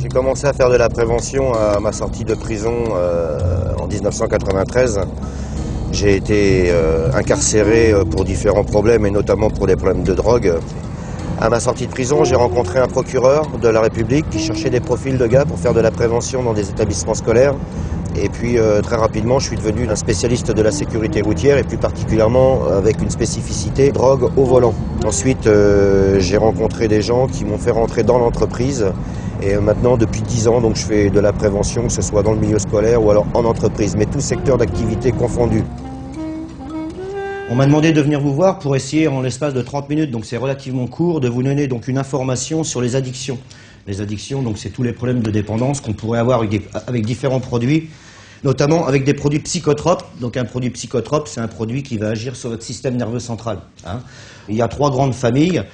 J'ai commencé à faire de la prévention à ma sortie de prison en 1993. J'ai été incarcéré pour différents problèmes et notamment pour des problèmes de drogue. À ma sortie de prison, j'ai rencontré un procureur de la République qui cherchait des profils de gars pour faire de la prévention dans des établissements scolaires. Et puis très rapidement, je suis devenu un spécialiste de la sécurité routière et plus particulièrement avec une spécificité drogue au volant. Ensuite, j'ai rencontré des gens qui m'ont fait rentrer dans l'entreprise. Et maintenant, depuis 10 ans, donc, je fais de la prévention, que ce soit dans le milieu scolaire ou alors en entreprise, mais tous secteurs d'activité confondus. On m'a demandé de venir vous voir pour essayer en l'espace de 30 minutes, donc c'est relativement court, de vous donner donc une information sur les addictions. Les addictions, donc c'est tous les problèmes de dépendance qu'on pourrait avoir avec différents produits, notamment avec des produits psychotropes. Donc un produit psychotrope, c'est un produit qui va agir sur votre système nerveux central. Il y a 3 grandes familles.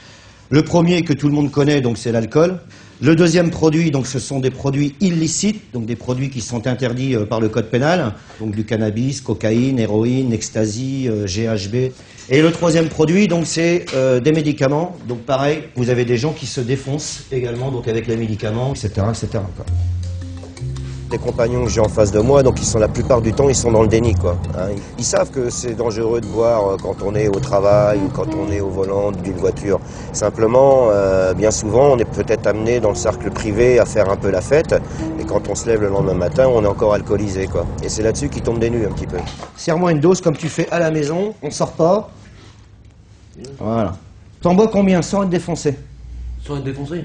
Le premier que tout le monde connaît, donc c'est l'alcool. Le deuxième produit, donc ce sont des produits illicites, donc des produits qui sont interdits par le code pénal, donc du cannabis, cocaïne, héroïne, ecstasy, GHB. Et le troisième produit, donc c'est des médicaments. Donc pareil, vous avez des gens qui se défoncent également, donc avec les médicaments, etc., etc. quoi. Les compagnons que j'ai en face de moi, donc ils sont la plupart du temps, ils sont dans le déni, quoi. Ils savent que c'est dangereux de boire quand on est au travail ou quand on est au volant d'une voiture. Simplement, bien souvent, on est peut-être amené dans le cercle privé à faire un peu la fête, et quand on se lève le lendemain matin, on est encore alcoolisé, quoi. Et c'est là-dessus qu'ils tombent des nues un petit peu. Serre-moi une dose comme tu fais à la maison, on sort pas. Voilà. T'en bois combien sans être défoncé? Sans être défoncé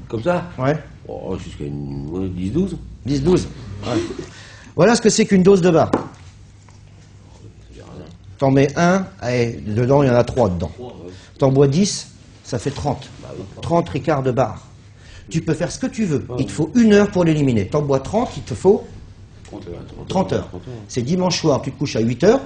Comme ça? Ouais. Oh, jusqu'à 10-12. 10-12. Ouais. Voilà ce que c'est qu'une dose de bar. T'en mets un, allez, dedans il y en a 3 dedans. T'en bois 10, ça fait 30. 30 ricards de bar. Tu peux faire ce que tu veux. Il te faut 1 heure pour l'éliminer. T'en bois 30, il te faut 30 heures. C'est dimanche soir, tu te couches à 8 heures.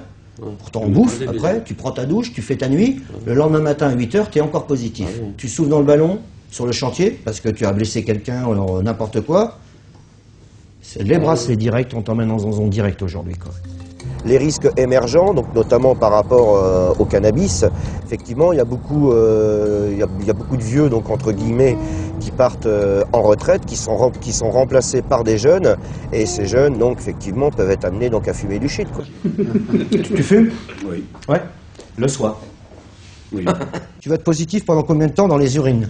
Pourtant on bouffe, après tu prends ta douche, tu fais ta nuit. Le lendemain matin à 8 heures, tu es encore positif. Tu souffles dans le ballon sur le chantier parce que tu as blessé quelqu'un ou n'importe quoi. C'est les bracelets directs, on t'emmène en zone directe aujourd'hui, quoi. Les risques émergents, donc notamment par rapport au cannabis, effectivement, il y a beaucoup de vieux, donc entre guillemets, qui partent en retraite, qui sont remplacés par des jeunes, et ces jeunes, donc effectivement, peuvent être amenés donc à fumer du shit, quoi. Tu fumes? Oui. Ouais. Le soir. Oui. Tu vas être positif pendant combien de temps dans les urines?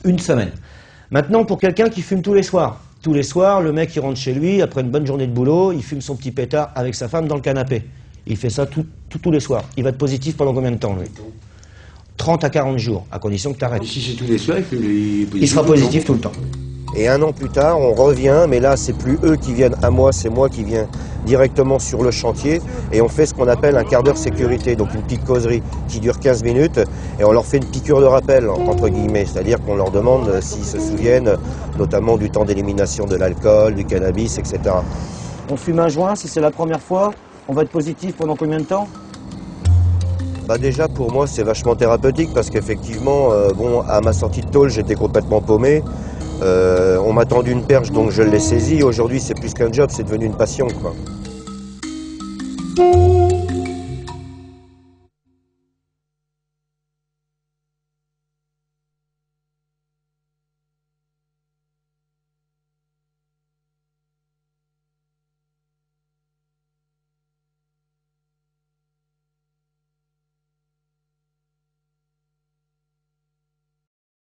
1 semaine. Maintenant, pour quelqu'un qui fume tous les soirs. Tous les soirs, le mec, il rentre chez lui, après une bonne journée de boulot, il fume son petit pétard avec sa femme dans le canapé. Il fait ça tous les soirs. Il va être positif pendant combien de temps, lui? 30 à 40 jours, à condition que tu arrêtes. Si c'est tous les soirs, Il sera positif tout le temps. Et 1 an plus tard, on revient, mais là, c'est plus eux qui viennent à moi, c'est moi qui viens directement sur le chantier, et on fait ce qu'on appelle un quart d'heure sécurité, donc une petite causerie qui dure 15 minutes, et on leur fait une piqûre de rappel, entre guillemets, c'est-à-dire qu'on leur demande s'ils se souviennent, notamment du temps d'élimination de l'alcool, du cannabis, etc. On fume un joint, si c'est la première fois, on va être positif pendant combien de temps? Bah déjà, pour moi, c'est vachement thérapeutique, parce qu'effectivement, bon, à ma sortie de tôle, j'étais complètement paumé. On m'a tendu une perche, donc je l'ai saisie. Aujourd'hui, c'est plus qu'un job, c'est devenu une passion, quoi.